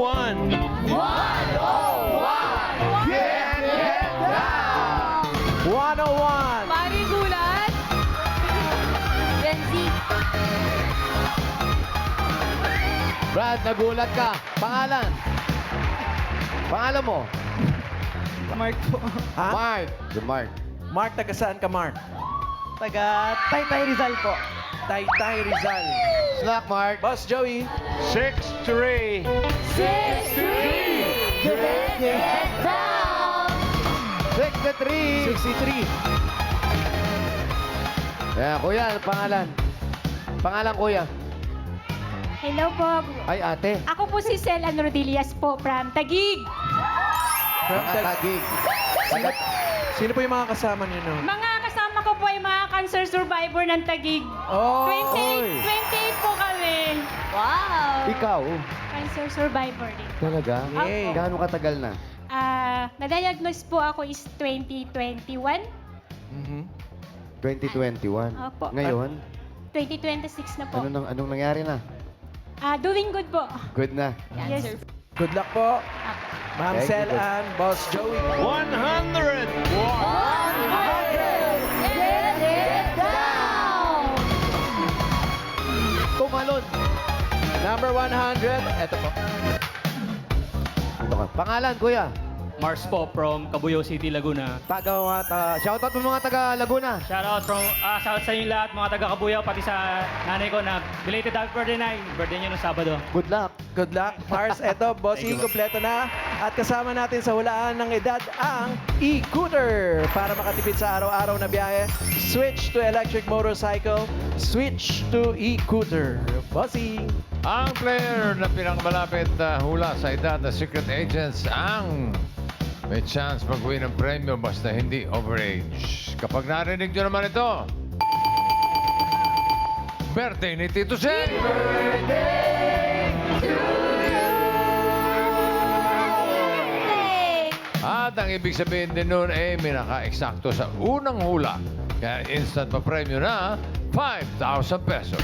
101. Panigulat. Gen Z. Brad, nagulat ka. Pangalan? Pangalan mo? Mark po. Ha? Mark. Si Mark. Mark, taga saan ka, Mark? Taga Taytay Rizal po. Taytay Rizal. Slack, Mark. Boss Joey. 6-3. 6-3. Get down. 6-3. 63. Yeah, kuya, ano pangalan? Pangalan, kuya. Hello po. Ay, ate. Ako po si Celan Rodillas po from Taguig. From Tagig. Sino po yung mga kasama niyo no? Mga kasama ko po ay mga cancer survivor ng Taguig. Oh, 28 po kami. Wow. Ikaw? Cancer survivor din. Talaga? Yay. Gaano katagal na? Na-diagnose po ako is 2021. Mhm. 2021. Opo. Ngayon, 2026 na po. anong nangyari na? Doing good po. Good na. Yes. Good luck po. Ma'am Thank you, Sel and Boss Joey. 100. Get it down. Tumalon. Number 100. Ito po. Ito ka. Pangalan, kuya? Mars po from Cabuyao City, Laguna. Shoutout mo mga taga Laguna. Shoutout sa inyo lahat, mga taga Cabuyao, pati sa nanay ko na belated happy birthday na. Birthday niyo no Sabado. Good luck. Good luck. Mars, eto, bossing, kompleto na. At kasama natin sa hulaan ng edad ang e-cooter. Para makatipid sa araw-araw na biyahe, switch to electric motorcycle, switch to e-cooter. Bossing. Ang player na pinakamalapit na hula sa edad na Secret Agents ang may chance mag-win ng premyo basta hindi overage. Kapag narinig nyo naman ito, birthday ni Tito Sen! At ang ibig sabihin din nun ay may naka-eksakto sa unang hula. Kaya instant pa premyo na 5,000 pesos.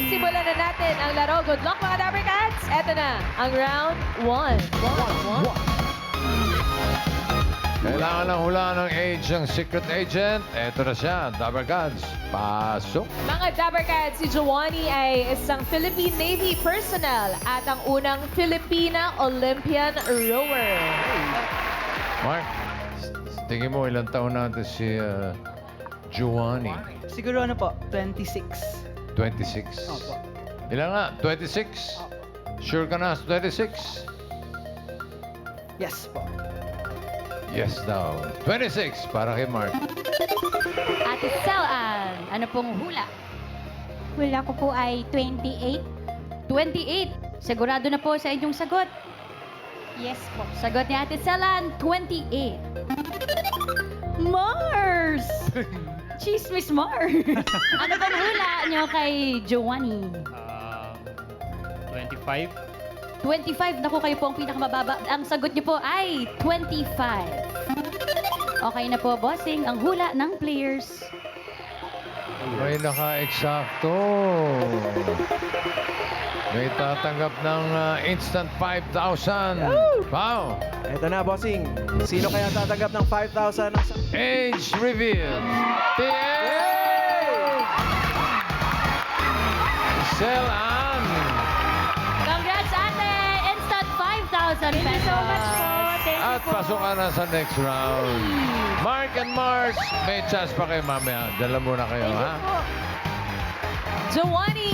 Simulan na natin ang laro. Good luck mga Dabber Cats. Eto na ang round 1. Kailangan ng hula ng age ng secret agent. Eto na siya, Dabber Gods. Pasok. Mga Dabber Cats, si Giovanni ay isang Philippine Navy personnel at ang unang Filipina Olympian rower. Mark, tingin mo ilang taon natin si Giovanni? Siguro ano po, 26. 26. Opo. Ilan nga? 26? Sure ka na sa 26? Yes po. Yes daw. 26 para kay Mark. Ate Selan, ano pong hula? Hula ko po ay 28. 28. Sigurado na po sa inyong sagot. Yes po. Sagot ni Ate Selan, 28. Mars! Chismis Mars! Ano bang hula nyo kay Giovanni? 25. 25. Naku, kayo po ang pinakamababa. Ang sagot niyo po ay 25. Okay na po, bossing. Ang hula ng players. May naka-eksakto. May tatanggap ng instant 5,000. Wow! Eto na, bossing. Sino kaya tatanggap ng 5,000? Age reveal. TM! Sell Ann. Congrats, ate! Instant 5,000 pesos. Thank you so much po. Thank you At po. pasok ka na sa next round. Mark and Mars, may chance pa kayo mamaya. Dala muna kayo, ha? Giovanni!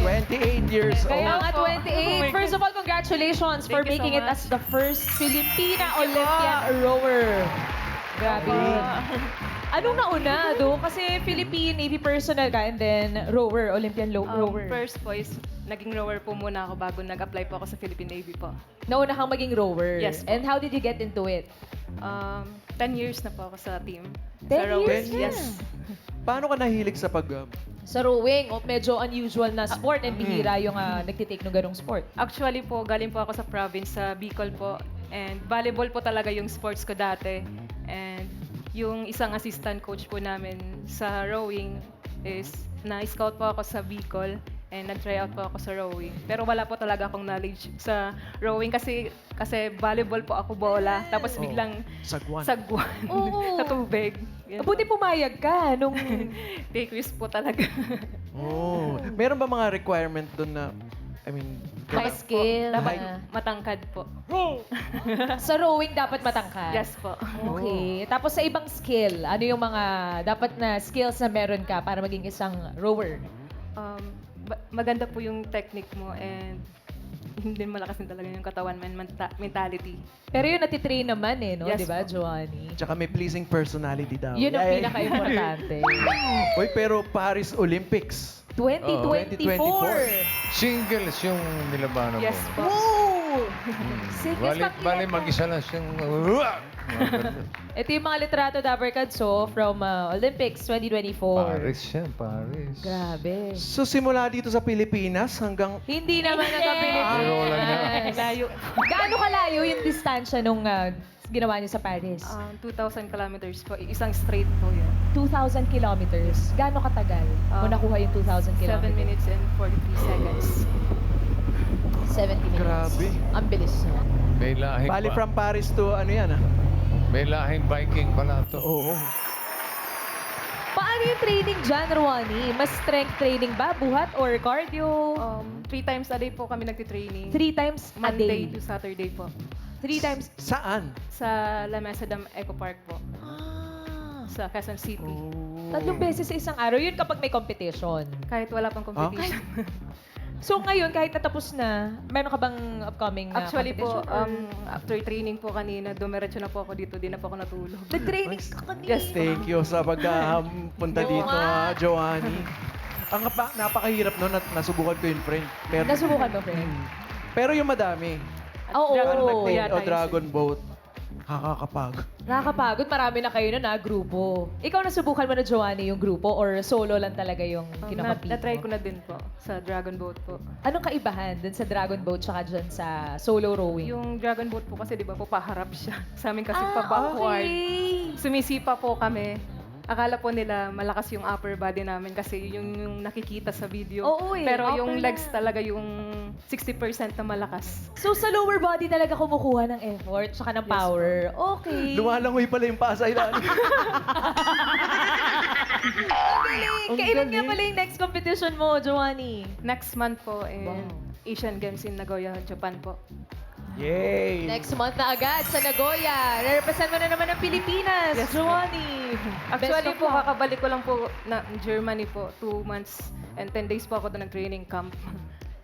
28 years Kaya old. nga 28. First of all, congratulations for Thank you so making it much. as the first Filipina Olympian rower. Grabe. Anong nauna doon? Kasi Philippine Navy personnel ka and then rower, Olympian rower. First po is, naging rower po muna ako bago nag-apply po ako sa Philippine Navy po. Nauna kang maging rower. Yes po. And how did you get into it? 10 years na po ako sa team. 10 sa rowers, years na? yes. Paano ka nahilig sa pag... Sa rowing, medyo unusual na sport and bihira yung nagtitake ng ganong sport. Actually po, galing po ako sa province, sa Bicol po. And volleyball po talaga yung sports ko dati. And yung isang assistant coach po namin sa rowing is na-scout po ako sa Bicol. And nag-try out po ako sa rowing. Pero wala po talaga akong knowledge sa rowing kasi volleyball po ako bola. Tapos biglang Sagwan. sagwan Oo. sa tubig. Yan po. Buti pumayag ka nung... Take risk po talaga. Oh. Meron ba mga requirement doon na, I mean, High skill. Dapat na- matangkad po. Sa rowing dapat matangkad. Yes po. Okay. Tapos sa ibang skill, ano yung mga dapat na skills na meron ka para maging isang rower? Maganda po yung technique mo and hindi malakas din talaga yung katawan mentality. Pero yun natitrain naman eh, no? Yes Di ba, po. Joanny? tsaka may pleasing personality daw. Yun ang Yay. pinaka-importante. Uy, pero Paris Olympics. 2024! Singles yung nilabanan Yes mo. po. Woo! Sige, Bali, mag-isa lang siyang... Ito yung mga litrato Dabarkadso from Olympics 2024. Paris yan, Paris. Grabe. So simula dito sa Pilipinas hanggang Hindi naman Biro lang niya. naka-Pilipinas. Layo. Gaano kalayo yung distansya nung ginawa niyo sa Paris? 2,000 kilometers po. Isang straight po yun. 2,000 kilometers. Gaano katagal mo nakuha yung 2,000 7 kilometers? minutes and 43 seconds. 70 minutes. Grabe. Ang bilis na. May lahing, bali from Paris to ano yan may lahing Viking pala to. Oo. Paano yung training dyan, Ronnie? Mas strength training ba? Buhat or cardio? 3 times a day po kami nagtitraining. 3 times a Monday day. to Saturday po. 3 times. Saan? Sa La Mesa Dam Eco Park po. Sa Quezon City. Tatlong beses sa isang araw. Yun kapag may competition. Kahit wala pang competition. So ngayon, kahit natapos na, meron ka bang upcoming Actually po, competition? after training po kanina, dumiretso na po ako dito. Di na po ako natulog. Nag-training ka kanina. Yes. Thank you sa pagpunta dito, Joanny. Ang napakahirap no, nasubukan ko yung friend. Pero, Nasubukan mo, friend? pero yung madami. Oo. Dragon boat po Nag-train yata o yun. Dragon Boat. Nakakapagod. Nakakapagod. Marami na kayo na grupo. Ikaw nasubukan mo na, Joanny, yung grupo or solo lang talaga yung kinakampi Na-try mo? ko na din po sa Dragon Boat po. Anong kaibahan dun sa Dragon Boat tsaka dyan sa solo rowing? Yung Dragon Boat po kasi di ba po paharap siya. Sa amin kasi pa-backward. Okay. Sumisipa po kami. Akala po nila malakas yung upper body namin kasi yung nakikita sa video. Oo eh, Pero upper yung na. legs talaga yung 60% na malakas. So sa lower body talaga kumukuha ng effort tsaka ng power. Okay. Lumalangoy pala yung pasa ilalim. Galing. Kailan nga pala yung next competition mo, Joanny? Next month po in Wow. Asian Games in Nagoya, Japan po. Yay! Next month na agad sa Nagoya. Represent mo na naman ang Pilipinas, Yes, Joanny. Actually Best of po, luck. kakabalik ko lang po na Germany po. 2 months and 10 days po ako doon nag-training camp.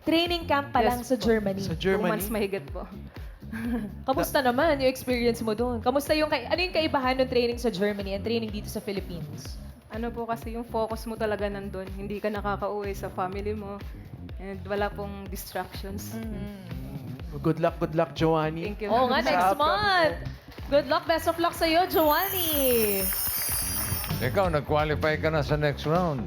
Training camp pa Yes lang sa po. Germany. Sa 2 Germany. months mahigit po. Kamusta naman yung experience mo doon? Kamusta yung, ano yung kaibahan ng training sa Germany and training dito sa Philippines? Ano po kasi yung focus mo talaga nandun. Hindi ka nakakauwi sa family mo. And wala pong distractions. Good luck, Joanny. Thank you. Oo nga, Sa next upcoming month. Good luck, best of luck sa'yo, Joanny. Ikaw, nag-qualify ka na sa next round.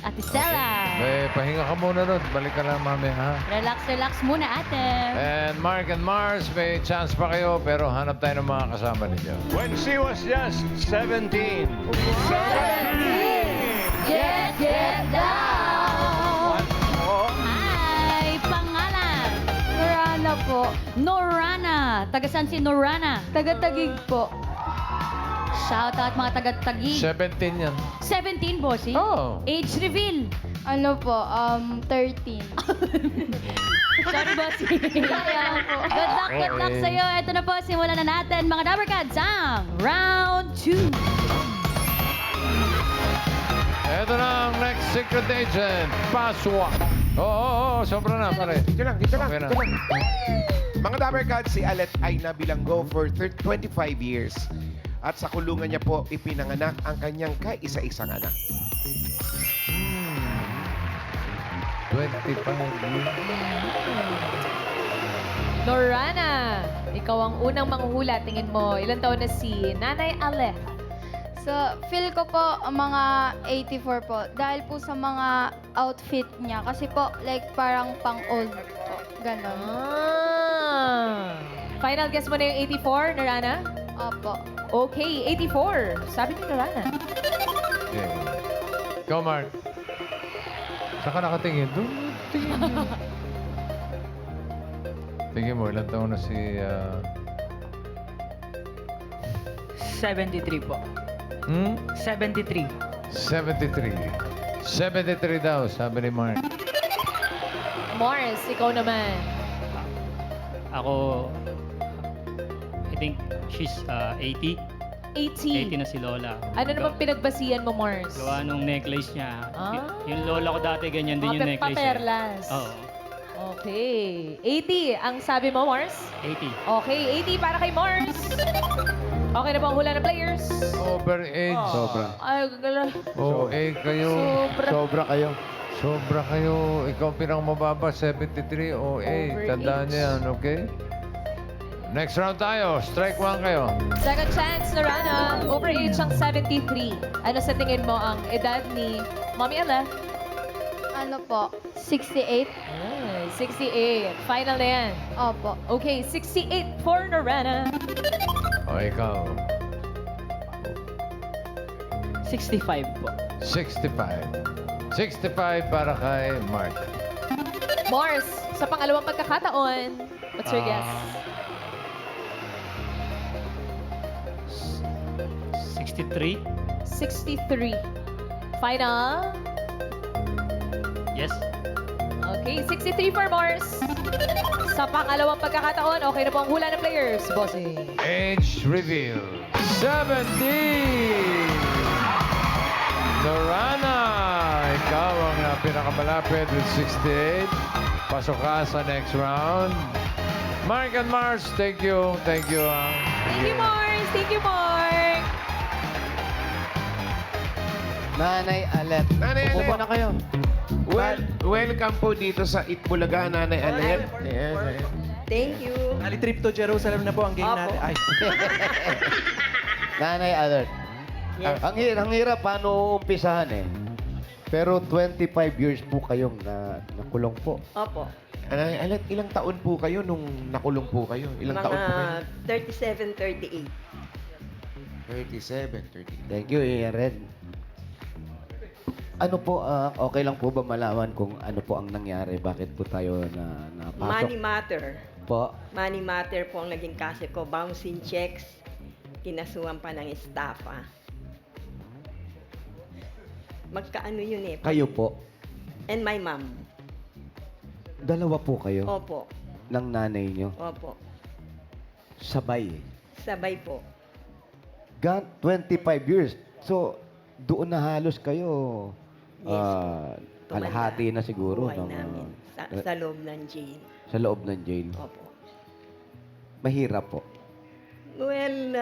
Ate Stella. May pahinga ka muna doon. Balik ka lang mamaya, ha? Relax muna, ate. And Mark and Mars, may chance pa kayo, pero hanap tayo ng mga kasama ninyo. When she was just 17. Get down! Ay, pangalan. Norana po. Norana. Taga saan si Norana? Taga-Tagig po. Shout out mga taga-Tagig. 17 yan. 17, bossy. Oh. Age reveal. Ano po, 13. Sorry, bossy. Good luck Okay. sa'yo. Ito na po, simulan na natin mga Dabarkads ang round 2. Ito na ang next secret agent, Paswa. Oo, sobra na, pare. Dito lang. Okay na. Mga Dabarkads, si Alet ay nabilanggo for 25 years. At sa kulungan niya po ipinanganak ang kanyang kaisa-isang anak. 25 years. Norana, ikaw ang unang manghuhula. Tingin mo, ilang taon na si Nanay Aleth? So, feel ko po mga 84 po. Dahil po sa mga outfit niya. Kasi po, like parang pang-old po. Ganon. Final guess mo na yung 84, Norana? Opo. Okay, 84. Sabi ni Norana. Okay. Ikaw, Mark. Saka nakatingin doon. tingin mo. Tingin mo, ilang taon na si... 73 po. 73. 73. 73 daw, sabi ni Mark. Mars, ikaw naman. Ako, I think she's 80. 80. 80 na si Lola. Ano naman pinagbasihan mo, Mars? Gawa nung necklace niya. Ah. Yung Lola ko dati, ganyan din yung necklace. Paperlas. Oo. Okay. 80 ang sabi mo, Mars? 80. Okay, 80 para kay Mars. Okay na po ang hula ng players. Overage. Sobra. Ay, gala. OA kayo. Sobra. Sobra kayo. Sobra kayo. Ikaw pinakamababa, 73 OA. Overage. Tandaan niyo yan, okay? Next round tayo. Strike 1 kayo. Second chance na Rana. Overage ang 73. Ano sa tingin mo ang edad ni Mommy Ella? Ano po? 68? 68. Final na yan. Opo. Okay, 68 for Norana. O, ikaw. 65 po. 65. 65 para kay Mark. Mars, sa pangalawang pagkakataon, what's your guess? 63? 63. Final? Yes. Okay, 63 for Mars. Sa pangalawang pagkakataon, okay na po ang hula ng players. Bossing. Age reveal. 70! Norana! Ikaw ang pinakamalapit with 68. Pasok ka sa next round. Mark and Mars, thank you. Thank you. Thank you, Mars. Thank you, Mark. Nanay Alet. Nanay Upo Alet. na kayo. Welcome po dito sa Itbulaga, Nanay Alet. Yes. Thank you. Ali trip to Jerusalem na po ang game natin. Ay. Nanay Alert. Ang hirap paano umpisahan eh. Pero 25 years po kayong nakulong po. Opo. Nanay Alet, ilang taon po kayo nung nakulong po kayo? Ilang taon po kayo? 37, 38. 37, 38. Thank you, Red. Ano po, okay lang po ba malaman kung ano po ang nangyari? Bakit po tayo napasok? Money matter. Po. Money matter po ang naging kaso ko. Bouncing checks. Kinasuhan pa ng estafa. Magkaano yun eh. Kayo po. And my mom. Dalawa po kayo Opo. ng nanay nyo. Opo. Sabay. Sabay po. 25 years. So, doon na halos kayo. Yes, Kalahati na siguro. Buhay namin. Sa loob ng jail. Sa loob ng jail. Opo. Mahirap po. Well,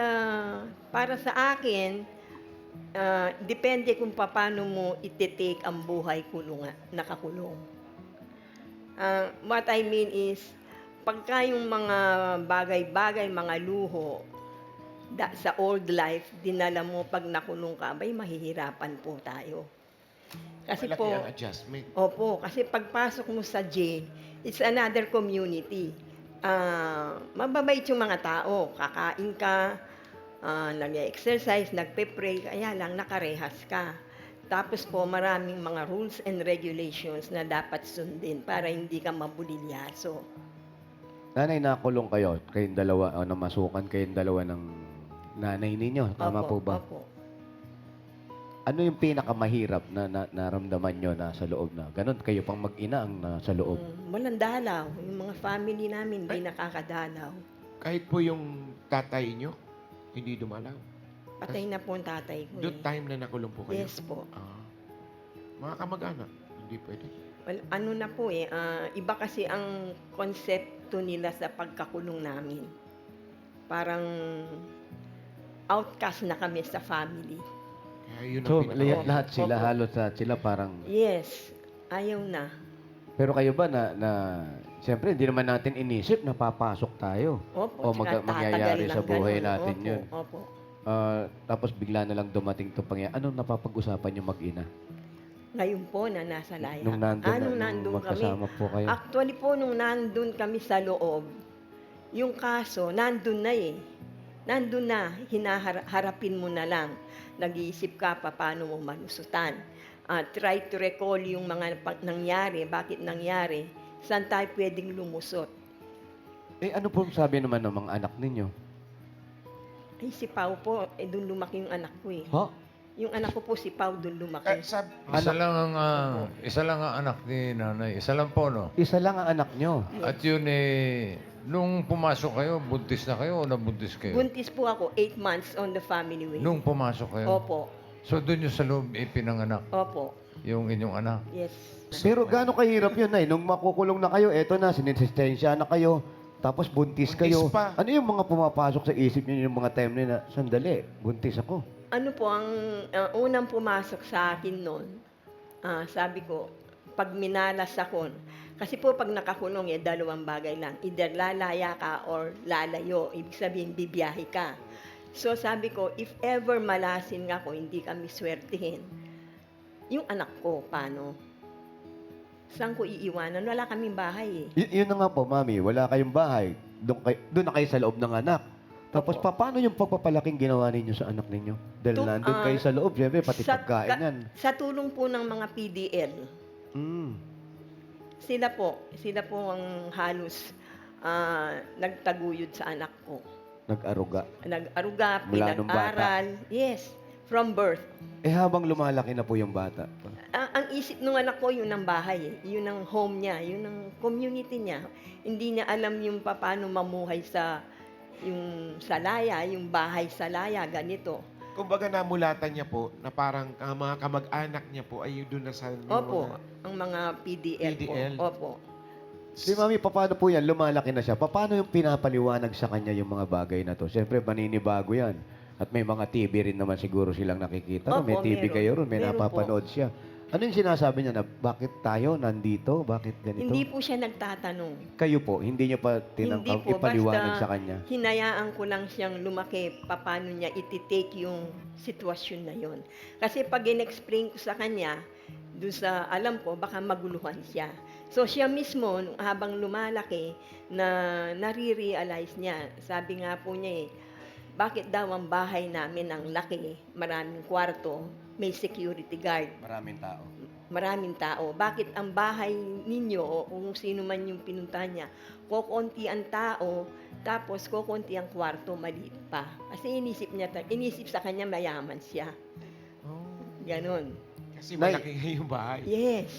para sa akin, depende kung paano mo iti-take ang buhay nakakulong. What I mean is, pagka yung mga bagay-bagay, mga luho, sa old life, dinala mo pag nakulong ka, abay mahihirapan po tayo. Kasi Malaki po, ang adjustment. opo, kasi pagpasok mo sa jail, it's another community. Mababait yung mga tao. Kakain ka, nag-exercise, nagpe-pray, kaya lang nakarehas ka. Tapos po, maraming mga rules and regulations na dapat sundin para hindi ka mabulilyaso. Nanay, nakulong kayo. Kayong dalawa, namasukan kayong dalawa ng nanay ninyo. Tama po ba? Opo. Ano yung pinakamahirap na naramdaman nyo na sa loob na? Ganon, kayo pang mag-ina ang nasa loob. Walang dalaw. Yung mga family namin, hindi nakakadalaw. Kahit po yung tatay nyo, hindi dumalaw. Patay na po ang tatay ko. Doon time na nakulong po kayo? Yes po. Mga kamag-anak, hindi pwede. Well, ano na po iba kasi ang konsepto nila sa pagkakulong namin. Parang outcast na kami sa family. Kaya yun ang So, pinaka- lahat sila, Opo. halos lahat sila parang... Yes, ayaw na. Pero kayo ba siyempre, hindi naman natin inisip na papasok tayo. Opo, O tsaka mangyayari tatagal sa ng buhay ganun. natin Opo, yun. Opo. Tapos bigla na lang dumating itong pangyayari. Anong napapag-usapan yung mag-ina? Ngayon po na nasa laya. Nung nandun, nung nung nandun kami. magkasama po kayo? Actually po, nung nandun kami sa loob, yung kaso, nandun na eh. Nandun na, hinaharapin mo na lang. Nag-iisip ka pa paano mo malusutan. try to recall yung mga nangyari, bakit nangyari, saan tayo pwedeng lumusot. Ano po sabi naman ng mga anak ninyo? Ay, si Pao po, doon lumaki yung anak ko eh. Ha? Yung anak ko po, si Pao, doon lumaki. Isa lang ang anak ni nanay. Isa lang po, no? Isa lang ang anak nyo. At yun nung pumasok kayo, buntis na kayo o nabuntis kayo? Buntis po ako, 8 months on the family way. Nung pumasok kayo? Opo, So doon yung sa loob ipinanganak opo, yung inyong anak? yes. Pero gaano kahirap yun, Nay? Nung makukulong na kayo, eto na, sinisistensya na kayo, tapos buntis kayo. pa. Ano yung mga pumapasok sa isip niyo yung mga time na, sandali, buntis ako. Ano po, ang unang pumasok sa akin noon, sabi ko, pag minalas ako, kasi po pag nakakulong, dalawang bagay lang. Either lalaya ka or lalayo. Ibig sabihin, bibiyahe ka. So sabi ko, if ever malasin ako, hindi kami swertihin. Yung anak ko, paano? Saan ko iiwanan? Wala kaming bahay eh. Yun na nga po, Mami, wala kayong bahay. Doon na kayo sa loob ng anak. Tapos paano yung pagpapalaking ginawa ninyo sa anak ninyo? Dahil nandun kayo sa loob, syempre, pati pagkain yan. Sa tulong po ng mga PDL, sila po ang halos nagtaguyod sa anak ko. Nag-aruga. Nag-aruga, Mula nung bata. pinag-aral. Yes, from birth. Habang lumalaki na po yung bata. Ang isip ng anak ko, yun ang bahay. Yun ang home niya, yun ang community niya. Hindi niya alam yung paano mamuhay sa yung salaya, yung bahay salaya, ganito. Kumbaga namulatan niya po na parang ang mga kamag-anak niya po ay doon na sa... Opo, ang mga PDL, PDL. po. Opo. Si Mami, paano po yan? Lumalaki na siya. Paano yung pinapaliwanag sa kanya yung mga bagay na to? Siyempre, maninibago yan. At may mga TV rin naman siguro silang nakikita. Opo, may TV meron. kayo ron, may Meron napapanood siya. Ano yung sinasabi niya na bakit tayo nandito? Bakit ganito? Hindi po siya nagtatanong. Kayo po, hindi niyo pa Hindi po, ipaliwanag basta sa kanya? hinayaan ko lang siyang lumaki paano niya ititake yung sitwasyon na yon. Kasi pag in-explain ko sa kanya, doon sa alam ko, baka maguluhan siya. So siya mismo, habang lumalaki, na nare-realize niya, sabi nga po niya bakit daw ang bahay namin ang laki, maraming kwarto, may security guard. Maraming tao. Maraming tao. Bakit ang bahay ninyo o kung sino man yung pinuntahan niya, kokonti ang tao, tapos kokonti ang kwarto, maliit pa. Kasi inisip sa kanya mayaman siya. Ganon. Kasi malaki nga yung bahay. Yes.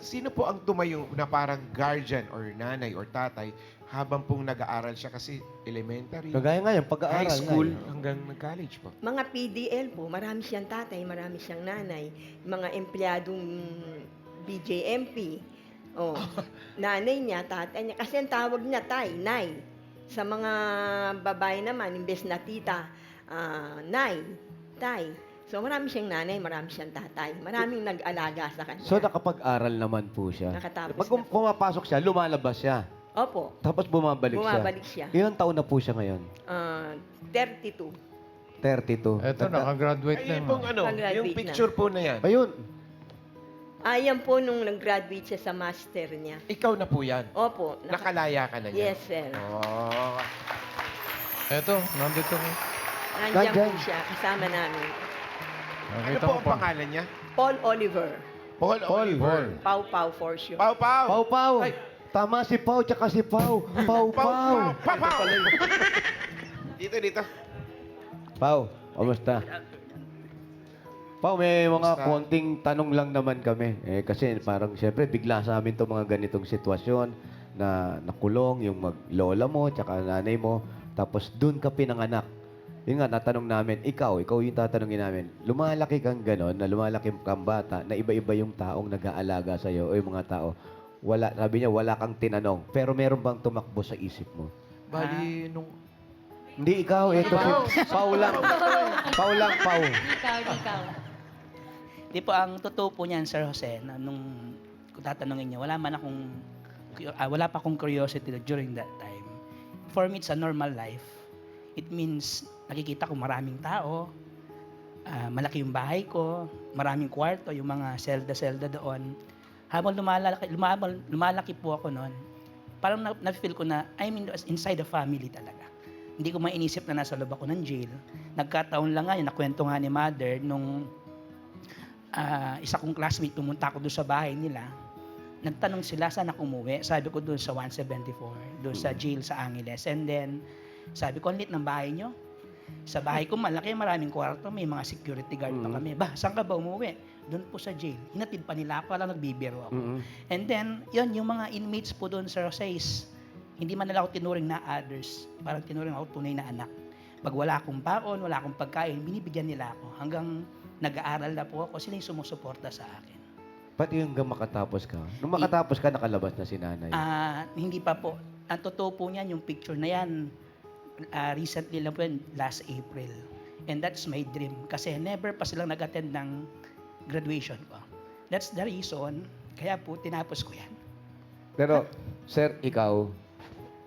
Sino po ang tumayo na parang guardian or nanay or tatay habang pong nag-aaral siya kasi elementary, Kagaya nga yung pag-aaral. high school, nga, hanggang college po? Mga PDL po, marami siyang tatay, marami siyang nanay. Mga empleyadong BJMP. Nanay niya, tatay niya. Kasi ang tawag niya, nay. Sa mga babae naman, imbes na tita, nay, tay. So marami siyang nanay, marami siyang tatay. Maraming nag-alaga sa kanya. So nakapag-aral naman po siya. Nakatapos Pag na po. pumapasok siya, lumalabas siya. Opo, Tapos bumabalik bumabalik siya. Ilang taon na po siya ngayon? 32. 32. Eto, nakagraduate na. Ay, pong ano, Pag-graduate yung na. picture po na yan. Ayun. Ayan po nung nag-graduate siya sa master niya. Ikaw na po yan. Opo. Nakalaya ka na niya. Yes, sir. Oh. Eto, nandito ko. Nandiyan po Nandyan. siya, kasama namin. Ano Nakita po ko ang pa. pangalan niya? Paul Oliver. Paul Oliver. Pau Pau for sure. Pau Pau. Pau Pau. Ay. Tama si Pau tsaka si Pau. Pau Pau. Pau Pau. Dito. Pau, kamusta? Pau, may mga Kamusta? konting tanong lang naman kami. Kasi parang siyempre bigla sa amin itong mga ganitong sitwasyon na nakulong yung lola mo tsaka nanay mo. Tapos dun ka pinanganak. Yun nga, natanong namin, ikaw yung tatanungin namin, lumalaki kang gano'n, na lumalaki kang bata, na iba-iba yung taong nag-aalaga sa'yo o yung mga tao. Wala, sabi niya, wala kang tinanong. Pero meron bang tumakbo sa isip mo? Bali, nung... Hindi ikaw, ito si Pau lang. Pau lang, Pau. Ikaw. Di po, ang totoo po niyan, Sir Jose, na nung kung tatanungin niya, wala pa akong curiosity during that time. For me, it's a normal life. It means, nakikita ko maraming tao, malaki yung bahay ko, maraming kwarto, yung mga selda doon. Habang lumalaki po ako noon, parang na-feel ko na I'm inside the family talaga. Hindi ko mainisip na nasa loob ako ng jail. Nagkataon lang nga yun, nakwento nga ni Mother, nung isa kong classmate, pumunta ako doon sa bahay nila. Nagtanong sila, saan ako umuwi? Sabi ko doon sa 174, doon sa jail sa Angeles. And then, sabi ko, ang lit ng bahay nyo? Sa bahay ko, malaki, maraming kwarto, may mga security guard pa kami. Ba, saan ka ba umuwi? Doon po sa jail. Hinatid pa nila ako, alam, nagbibiro ako. And then, yun, yung mga inmates po doon sa Rosales, hindi man nila ako tinuring na others. Parang tinuring ako tunay na anak. Pag wala akong baon, wala akong pagkain, binibigyan nila ako. Hanggang nag-aaral na po ako, sila yung sumusuporta sa akin. Pati yung hanggang makatapos ka. Nung makatapos ka, nakalabas na si nanay. Hindi pa po. Ang totoo po niyan, yung picture na yan, recently lang po yan, last April. And that's my dream. Kasi never pa silang nag-attend ng graduation ko. That's the reason, kaya po tinapos ko yan. Pero, sir, ikaw,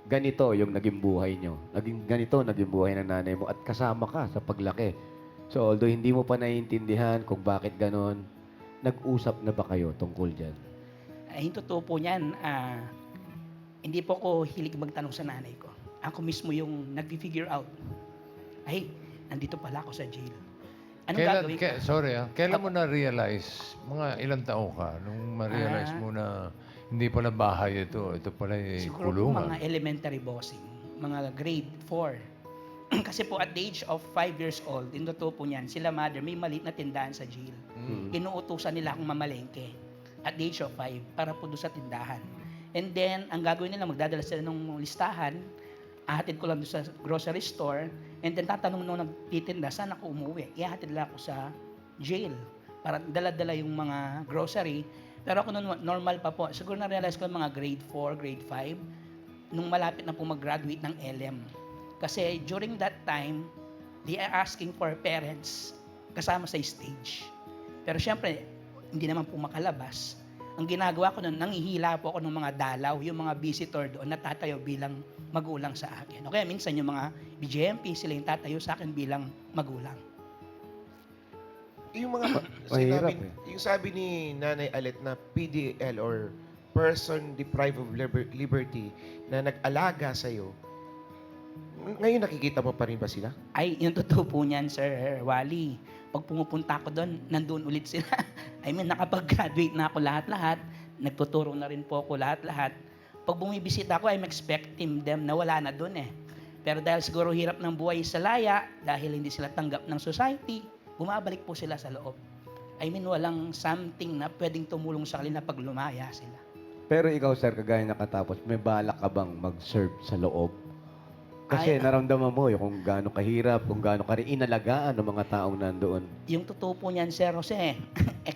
ganito yung naging buhay nyo. Ganito naging buhay ng nanay mo at kasama ka sa paglaki. So, although hindi mo pa naiintindihan kung bakit ganon, nag-usap na ba kayo tungkol dyan? Yung totoo po niyan, hindi po ako hilig magtanong sa nanay ko. Ako mismo yung nag-figure out. Ay, nandito pala ako sa jail. Anong gagawin ko? Kailan mo na-realize, mga ilang taon ka, nung ma-realize mo na hindi pala bahay ito pala Siguro po kulungan? mga elementary bossing, mga grade 4. Kasi po at the age of 5 years old, yung totoo po niyan, sila mother, may maliit na tindahan sa jail. Inuutusan nila akong mamalengke at the age of 5 para po doon sa tindahan. And then, ang gagawin nila, magdadala sila ng listahan, ahatid ko lang doon sa grocery store, and then tatanong nung nagtitinda, saan ako umuwi? Ihahatid lang ako sa jail para dala-dala yung mga grocery. Pero ako noon, normal pa po. Siguro na-realize ko mga grade 4, grade 5, nung malapit na po mag-graduate ng LM. Kasi during that time, they are asking for parents kasama sa stage. Pero syempre, hindi naman po makalabas. Ang ginagawa ko noon, nangihila po ako ng mga dalaw, yung mga visitor doon natatayo bilang magulang sa akin. O kaya minsan yung mga BJMP, sila yung tatayo sa akin bilang magulang. Yung mga Mahirap yung sabi ni Nanay Alet na PDL or person deprived of liberty na nag-alaga sa'yo, ngayon nakikita mo pa rin ba sila? Ay, yung totoo po niyan, Sir Wally. Pag pumupunta ako doon, nandun ulit sila. I mean, nakapag-graduate na ako lahat-lahat. Nagtuturo na rin po ako lahat-lahat. Pag bumibisita ako, I'm expecting them na wala na doon eh. Pero dahil siguro hirap ng buhay sa laya, dahil hindi sila tanggap ng society, bumabalik po sila sa loob. I mean, walang something na pwedeng tumulong sa kanila pag lumaya sila. Pero ikaw, sir, kagaya nakatapos, may balak ka bang mag-serve sa loob? Kasi naramdaman mo kung gaano kahirap, kung gaano ka rin inalagaan ng mga taong nandoon. Yung totoo po niyan, Sir Jose,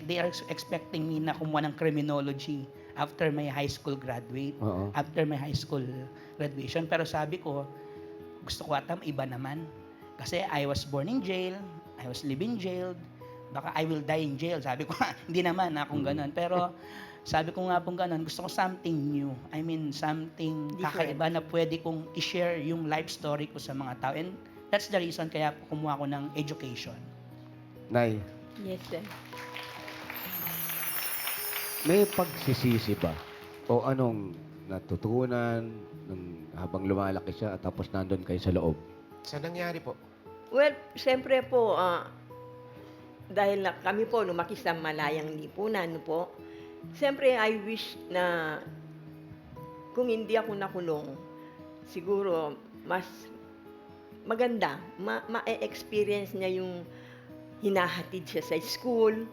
they are expecting me na kumuha ng criminology after my high school graduate, after my high school graduation. Pero sabi ko, gusto ko ata iba naman. Kasi I was born in jail, I was living jailed, baka I will die in jail. Sabi ko, hindi naman akong ganun. Pero sabi ko nga pong ganun, gusto ko something new. I mean, something kakaiba na pwede kong i-share yung life story ko sa mga tao. And that's the reason kaya kumuha ko ng education. Nay, Yes, sir. may pagsisisi ba? O anong natutunan habang lumalaki siya at tapos nandun kayo sa loob? Sa nangyari po? Well, siyempre po, dahil kami po lumaki sa malayang lipunan po, siyempre I wish na kung hindi ako nakulong, siguro mas maganda, ma-experience niya yung hinahatid siya sa school,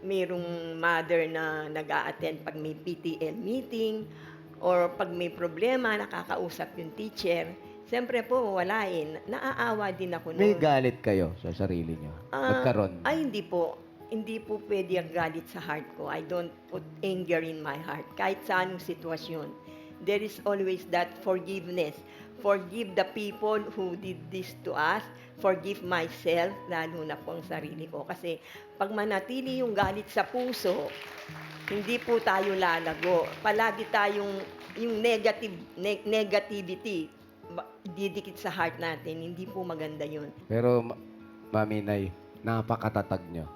mayroong mother na nag-a-attend pag may PTL meeting, or pag may problema, nakakausap yung teacher. Siyempre po, wala eh. Naaawa din ako noon. May galit kayo sa sarili niyo? Nagkaroon? Ay, hindi po. Hindi po pwede ang galit sa heart ko. I don't put anger in my heart. Kahit sa anong sitwasyon. There is always that forgiveness. Forgive the people who did this to us. Forgive myself, lalo na po ang sarili ko. Kasi pag manatili yung galit sa puso, hindi po tayo lalago. Palagi tayong yung negativity didikit sa heart natin. Hindi po maganda yun. Pero, Mami Nay, napakatatag niyo.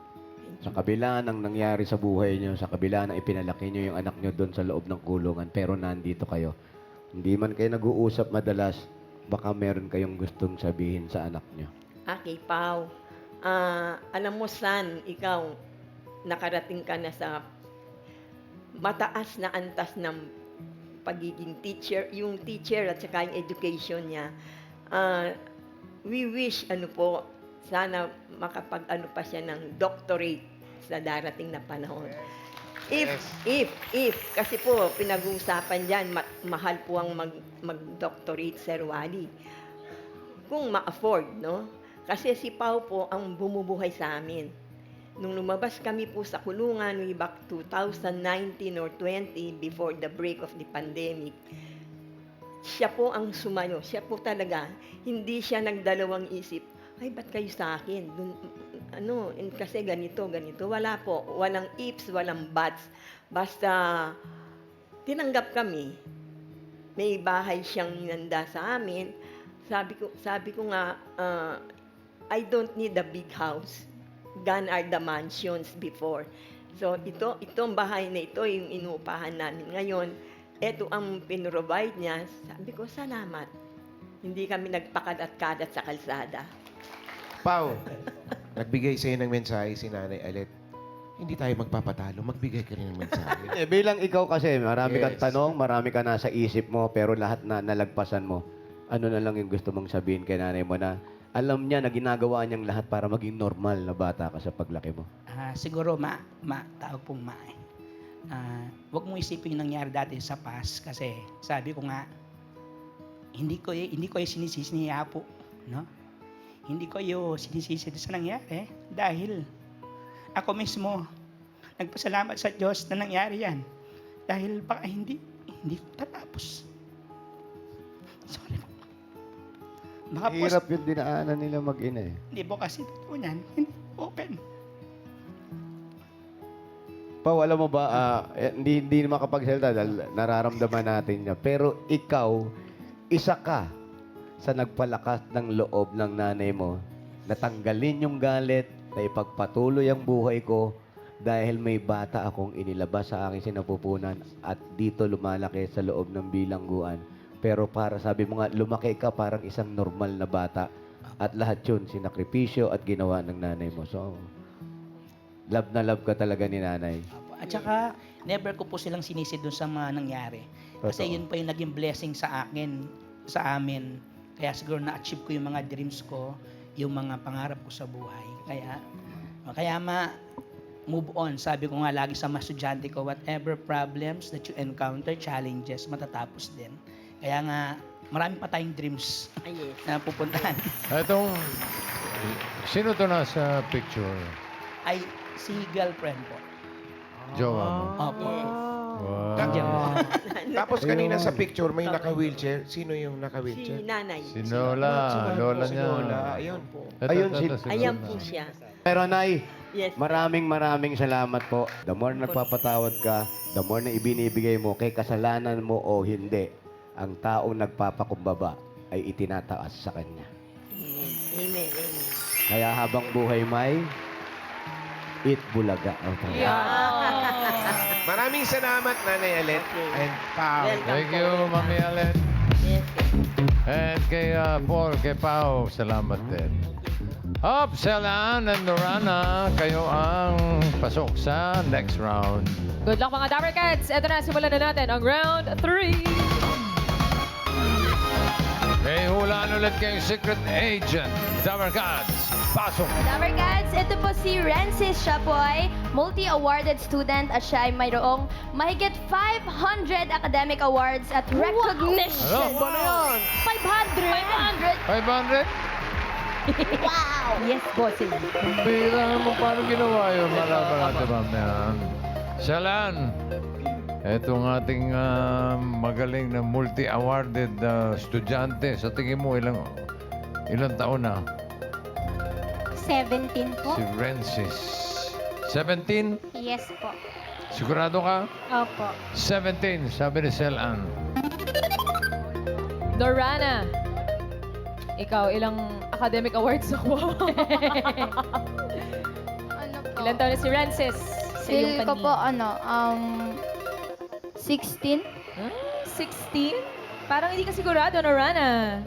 Sa kabila ng nangyari sa buhay niyo, sa kabila ng ipinalaki niyo yung anak niyo doon sa loob ng kulungan, pero nandito kayo. Hindi man kayo nag-uusap madalas, baka meron kayong gustong sabihin sa anak niyo. Kay Pao, alam mo saan ikaw nakarating ka na sa mataas na antas ng pagiging teacher, yung teacher at saka yung education niya. We wish, sana makapag-ano pa siya ng doctorate sa darating na panahon. If, kasi po, pinag-uusapan dyan, mahal po ang mag-doctorate, Sir Wally. Kung ma-afford, no? Kasi si Pao po ang bumubuhay sa amin. Nung lumabas kami po sa kulungan, way back 2019 or 20, before the break of the pandemic, siya po ang sumayo. Siya po talaga, hindi siya nagdalawang isip, ay, ba't kayo sa akin? Kasi ganito. Wala po. Walang ifs, walang buts. Basta, tinanggap kami. May bahay siyang inanda sa amin. Sabi ko nga, I don't need a big house. Gone are the mansions before. So, itong bahay na ito, yung inuupahan namin ngayon, ito ang pinrovide niya. Sabi ko, salamat. Hindi kami nagpakadat-kadat sa kalsada. Pao, nagbigay sa'yo ng mensahe si Nanay Alet. Hindi tayo magpapatalo, magbigay ka rin ng mensahe. Bilang ikaw kasi, marami kang Yes. tanong, marami ka nasa isip mo, pero lahat na nalagpasan mo. Ano na lang yung gusto mong sabihin kay nanay mo na alam niya na ginagawa niyang lahat para maging normal na bata ka sa paglaki mo? Siguro, tawag pong ma. Huwag mong isipin yung nangyari dati sa past kasi sabi ko nga, hindi ko yung sinisisi ni Apo, no? Hindi ko yung sinisisi sa nangyari dahil ako mismo nagpasalamat sa Diyos na nangyari yan. Dahil baka hindi tatapos. Sorry po. Baka po, Hirap yung dinaanan nila mag-ina eh. hindi po kasi totoo yan. Hindi open. Pao, alam mo ba, hindi makapagsalita dahil nararamdaman natin niya. Pero ikaw, isa ka sa nagpalakas ng loob ng nanay mo na tanggalin yung galit, na ipagpatuloy ang buhay ko dahil may bata akong inilabas sa aking sinapupunan at dito lumalaki sa loob ng bilangguan. Pero para sabi mo nga, lumaki ka parang isang normal na bata at lahat yun, sinakripisyo at ginawa ng nanay mo. So, love na love ka talaga ni nanay. At saka, never ko po silang sinisi doon sa mga nangyari. Kasi Totoo. yun po yung naging blessing sa amin. Kaya siguro na-achieve ko yung mga dreams ko, yung mga pangarap ko sa buhay. Kaya move on. Sabi ko nga lagi sa mga estudyante ko, whatever problems that you encounter, challenges, matatapos din. Kaya nga, marami pa tayong dreams Yes. na pupuntahan. Sino to nasa picture? Ay, si girlfriend po. Jowa mo? Opo. Wow. Nandiyan po. Tapos kanina sa picture, may naka-wheelchair. Sino yung Si naka-wheelchair? nanay. Si Lola. Lola Si niya. Lola. Ayun po. Ayun, Ayan po siya. Pero nay, Yes. maraming salamat po. The more nagpapatawad ka, the more na ibinibigay mo kay kasalanan mo o hindi, ang taong nagpapakumbaba ay itinataas sa kanya. Amen. Kaya habang buhay may, eat bulaga. Okay. Maraming salamat, Nanay Alet. And Pao. Thank you, Mami Allen. Yes. And kay Paul, kay Pao, salamat din. Up, Selan and Norana, kayo ang pasok sa next round. Good luck mga Dapper Cats! Ito na, simulan na natin ang round 3. May hulaan ulit kayong secret agent. Dapper Cats, pasok! Dapper Cats, ito po si Rensis. Siya po ay multi-awarded student at siya ay mayroong mahigit 500 academic awards at recognition. Ano? Ba na yan? 500? 500? Wow! Yes, bossing. Bira mo paano ginawa yun. Malaman natin mamaya. Selan, etong ating magaling na multi-awarded estudyante. Sa tingin mo, ilang taon na? 17 po? Si Rensis. 17? Yes po. Sigurado ka? Opo. 17, sabi ni Selan. Norana, ikaw, ilang academic awards nakuha? Ano po? Ilan taon na si Rances? Sa iyong Feel ko paningin? po, 16? 16? Parang hindi ka sigurado, Norana.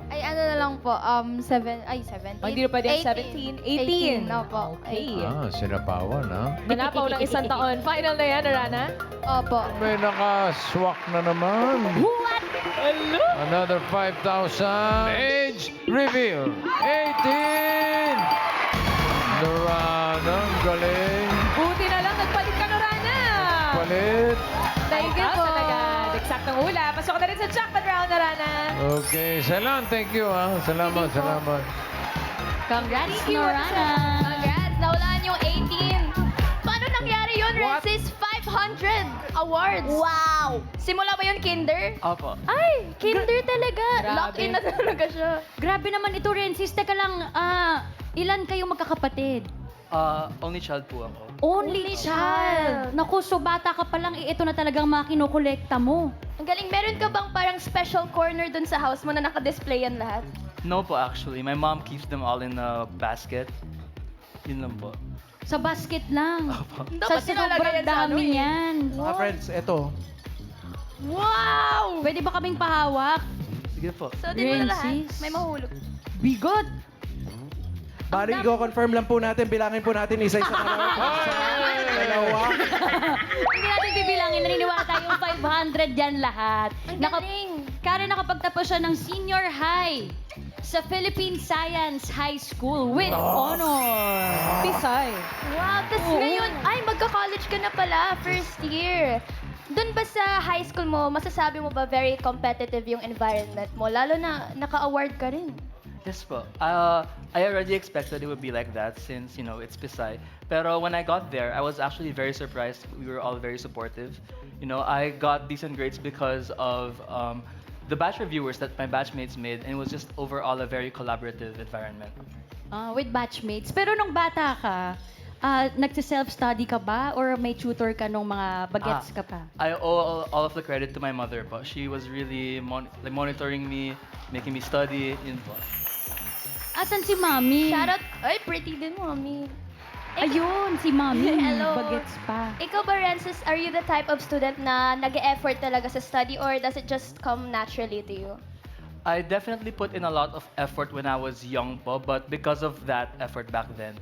Ay, Ay, ano na lang po, 17. Hindi na pwede ang 17. 18. 18, opo. Okay. Sinapawan, ha? Nanapaw ng isang taon. Final na yan, Rana? Opo. May nakaswak na naman. What? Another 5,000. Age reveal. 18! Norana, ang galing. Buti na lang, nagpalit ka na, Rana! Palit. Thank you po. Agad. Eksaktong hula. Pasok ka na rin sa jackpot round na, Rana. Okay, Selan, thank you, ha? Salamat, salamat. Congrats, Thank you, Norana. Congrats, nawalaan yung 18. Paano nangyari yun, Rensis? 500 awards. Wow! Simula ba yun, kinder? Opo. Ay, kinder talaga. Grabe. Lock-in na talaga siya. Grabe naman ito, Rensis. Teka lang, ilan kayong magkakapatid? Only child po ako. Only child. Naku, so bata ka pa lang, ito na talagang mga kinukolekta mo. Ang galing, meron ka bang parang special corner dun sa house mo na naka-display yan lahat? No po actually. My mom keeps them all in a basket. Yun lang po. Sa basket lang. Dapat Sa nilalagay sobrang yan sa ano dami eh. yan. Mga friends, ito. Wow! Pwede ba kaming pahawak? Sige po. So, di mo na lahat? Rensis. May mahulog. Bigot! Bari, i-confirm lang po natin, bilangin po natin isa-isa na lang. Dalawa. Hindi natin bibilangin, naniniwala tayong 500 yan lahat. Ang galing. Karen, nakapagtapos siya ng senior high sa Philippine Science High School with honor. Pisay. Wow, tapos ngayon, ay, magka-college ka na pala, first year. Doon ba sa high school mo, masasabi mo ba very competitive yung environment mo? Lalo na naka-award ka rin. Yes po. I already expected it would be like that since, you know, it's Pisay. Pero when I got there, I was actually very surprised. We were all very supportive. You know, I got decent grades because of the batch reviewers that my batchmates made, and it was just overall a very collaborative environment. With batchmates. Pero nung bata ka, nagsi-self-study ka ba? Or may tutor ka nung mga bagets ka pa? I owe all of the credit to my mother, but she was really monitoring me, making me study. Yun po. Asan si Mami? Shoutout, ay, pretty din, mommy. Ayun, si Mami. Hello. Bagets pa. Ikaw ba, Rensis, are you the type of student na nag-e-effort talaga sa study or does it just come naturally to you? I definitely put in a lot of effort when I was young po, but because of that effort back then,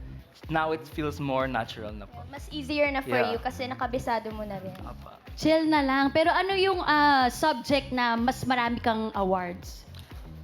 now it feels more natural na po. Mas easier na for Yeah. you kasi nakabisado mo na rin. Apa. Chill na lang. Pero ano yung subject na mas marami kang awards?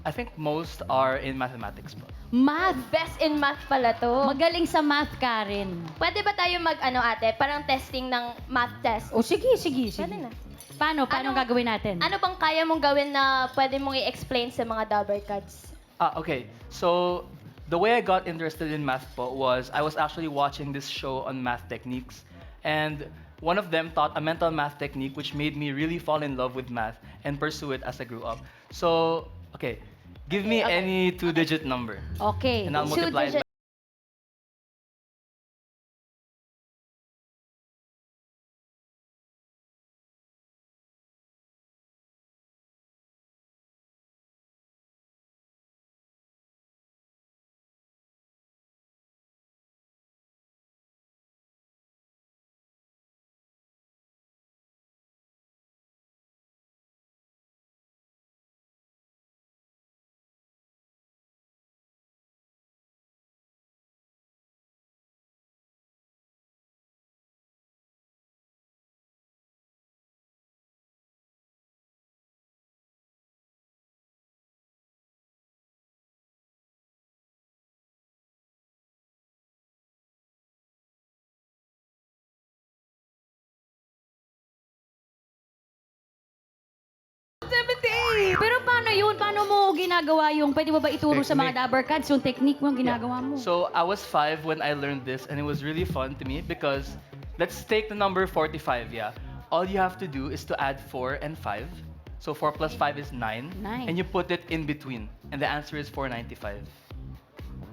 I think most are in mathematics po. Math. Best in math pala to. Magaling sa math, Karen. Pwede ba tayo ate, parang testing ng math test? O sige, sige, sige. Pwede na. Paano? Paano Ano- gagawin natin? Ano bang kaya mong gawin na pwede mong i-explain sa mga Dabbercads? Okay. So, the way I got interested in math po was I was actually watching this show on math techniques. And one of them taught a mental math technique which made me really fall in love with math and pursue it as I grew up. So, okay. Give me any two-digit number. Okay. And I'll multiply it by Pero paano yun? Paano mo ginagawa yung, pwede mo ba ituro sa mga Dabbercads yung technique mo, ginagawa mo? So I was 5 when I learned this, and it was really fun to me because let's take the number 45, yeah? All you have to do is to add 4 and 5. So 4 plus 5 is 9. Nine. And you put it in between. And the answer is 495.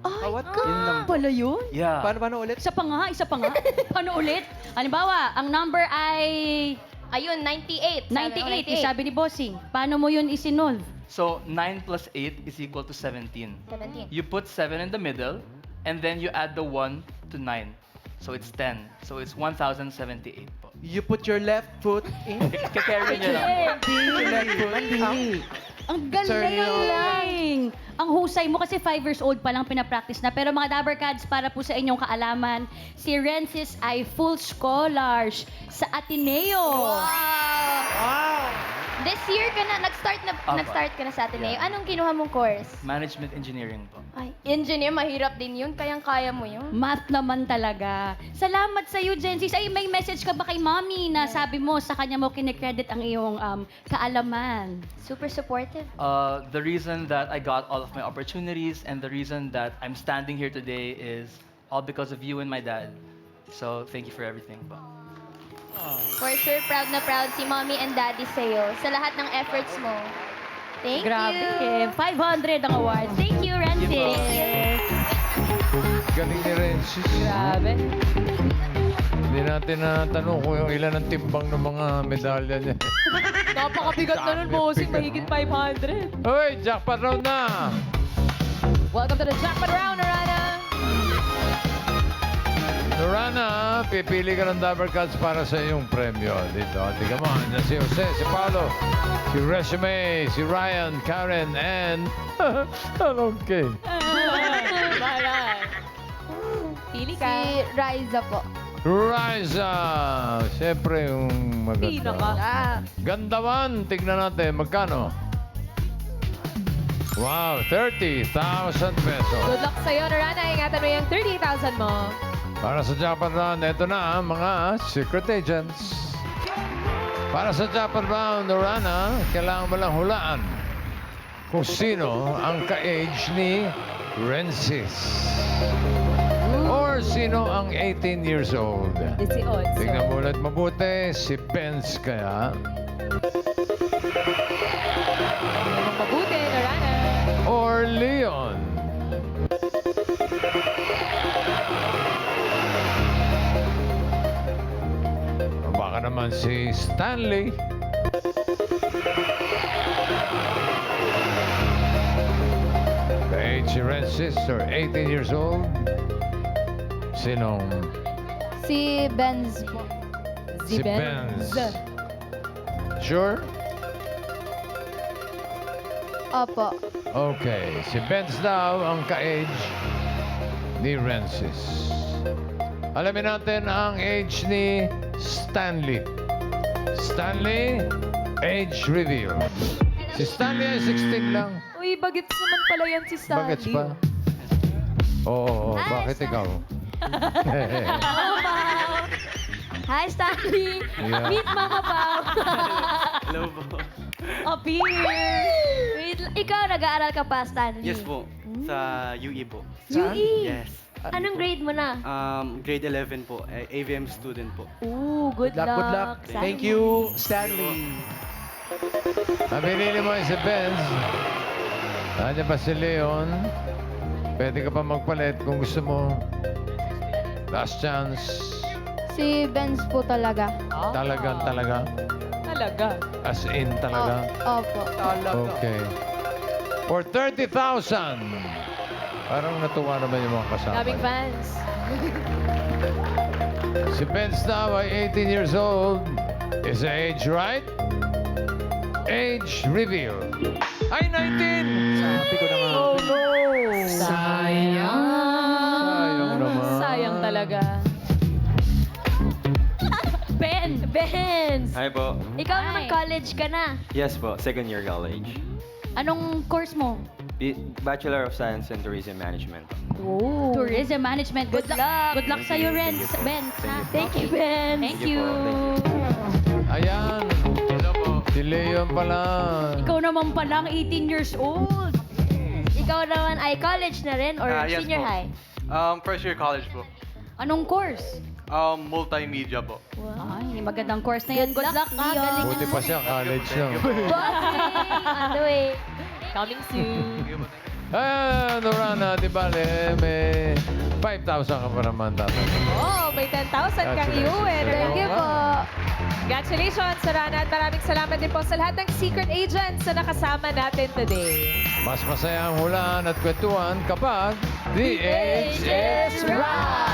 What? Yun lang po. Pala yun? Yeah. Paano ulit? Isa pa nga, isa pa nga. Paano ulit? Halimbawa, ang number ay Ayun, 98. 98, sabi ni Bossing. Paano mo yun isinolve? So 9 plus 8 is equal to 17. 17. You put 7 in the middle, and then you add the 1 to 9. So it's 10. So it's 1,078 po. You put your left foot in. Kakarry niya lang. Your left foot out. Ang Sir Leo. galing! Ang husay mo kasi 5 years old pa lang pinapractice na. Pero mga Dabbercads, para po sa inyong kaalaman, si Rensis ay full scholars sa Ateneo. Wow! This year ka na, nag-start ka na sa Ateneo. Anong kinuha mong course? Management engineering po. Ay, engineer, mahirap din yun. Kayang-kaya mo yun. Math naman talaga. Salamat sa iyo, Jensis. Ay, may message ka ba kay Mommy na sabi mo sa kanya mo kinikredit ang iyong kaalaman? Super supportive. The reason that I got all of my opportunities and the reason that I'm standing here today is all because of you and my dad. So, thank you for everything po. For sure, proud na proud si mommy and daddy sa'yo sa lahat ng efforts mo. Thank Grabe. you. 500 ang award. Thank you, Rensis. Galing ni Rensis. Grabe. Hindi natin natanong kung yung ilan ang timbang ng mga medalya niya. Napakabigat na nun, bossing. Mahigit 500. Hoy, jackpot round na! Welcome to the jackpot round, Arana. Norana, pipili ka ng Dabbercads para sa iyong premyo. Dito, tingnan mo. Nandiyan si Jose, si Paolo, si Resume, si Ryan, Karen, and... okay. Pili Si ka. Riza po. Riza! Siyempre, yung Pino maganda. ka. Gandawan, tignan natin. Magkano? Wow, 30,000 pesos. Good luck sa'yo, Arana. Ingatan mo yung 30,000 mo. Para sa Japan Round, ito na ang mga secret agents. Para sa Japan Round, Norana, kailangan mo lang hulaan kung sino ang ka-age ni Rensis. Or sino ang 18 years old. 18. Tingnan mo ulit mabuti, si Benz kaya. Mabuti, Arana. Or Leon. O baka naman si Stanley. The age si Rensis or 18 years old. Sinong? Si Benz po. Si Benz. Sure? Opo. Okay, si Benz daw ang ka-age ni Rensis. Alamin natin ang age ni Stanley. Stanley, age reveal. Si Stanley ay 16 lang. Uy, bagets naman pala yan si Stanley. Bagets pa? Oo, bakit ikaw? Hi, Stanley. Yeah. Meet Mama Pao. Hello po. Appear. Wait, ikaw nag-aaral ka pa, Stanley? Yes po. Sa UE po. UE? Yes. Anong grade mo na? Grade 11 po. AVM student po. Ooh, good luck. Good luck. Thank you, Stanley. Ang pinili mo ay si Benz. Nandiyan pa si Leon. Pwede ka pa magpalit kung gusto mo. Last chance. Si Benz po talaga. Talaga. Talaga. As in talaga. Opo. Okay. For 30,000. Parang natuwa naman yung mga kasama. Daming fans. Si Benz daw ay 18 years old. Is the age right? Age reveal. Ay, 19! Sabi ko na nga. Oh, no. Sayang naman. Sayang talaga. Benz! Hi po. Ikaw naman college ka na. Yes po. Second year college. Anong course mo? Bachelor of Science in Tourism Management. Oh. Tourism Management. Good luck. Good luck sa'yo, Benz. Thank you, Benz. Thank you. Ayan. Si Leon pala. Ikaw naman palang 18 years old. Ikaw naman ay college na rin or Yes senior po. high? First year college po. Anong course? Multimedia po. Ay, magandang course na yan. Good luck, Leon. Buti pa siya, college lang. Ano eh? Coming soon. Norana, di ba, may 5,000 ka pa naman tatay. Oh, may 10,000 kang iuwi. Thank you po. Congratulations, Sarana. At maraming salamat din po sa lahat ng secret agents na nakasama natin today. Mas masaya ang hulaan at kwentuhan kapag The Age is Right!